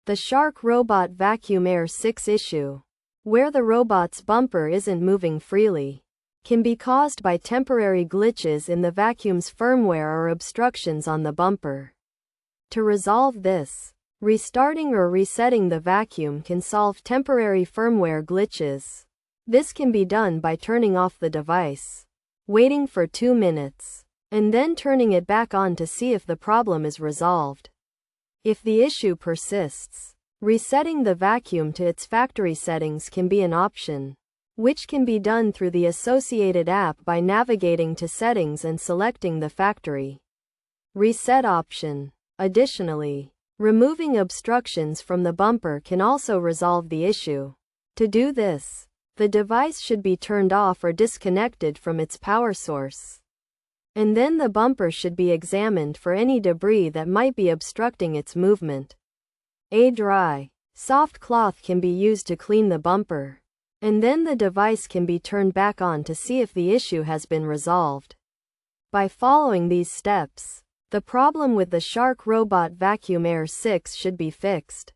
The Shark Robot Vacuum Air 6 issue, where the robot's bumper isn't moving freely, can be caused by temporary glitches in the vacuum's firmware or obstructions on the bumper. To resolve this, restarting or resetting the vacuum can solve temporary firmware glitches. This can be done by turning off the device, waiting for 2 minutes, and then turning it back on to see if the problem is resolved. If the issue persists, resetting the vacuum to its factory settings can be an option, which can be done through the associated app by navigating to Settings and selecting the factory reset option. Additionally, removing obstructions from the bumper can also resolve the issue. To do this, the device should be turned off or disconnected from its power source, and then the bumper should be examined for any debris that might be obstructing its movement. A dry, soft cloth can be used to clean the bumper, and then the device can be turned back on to see if the issue has been resolved. By following these steps, the problem with the Shark Robot Vacuum Air 6 should be fixed.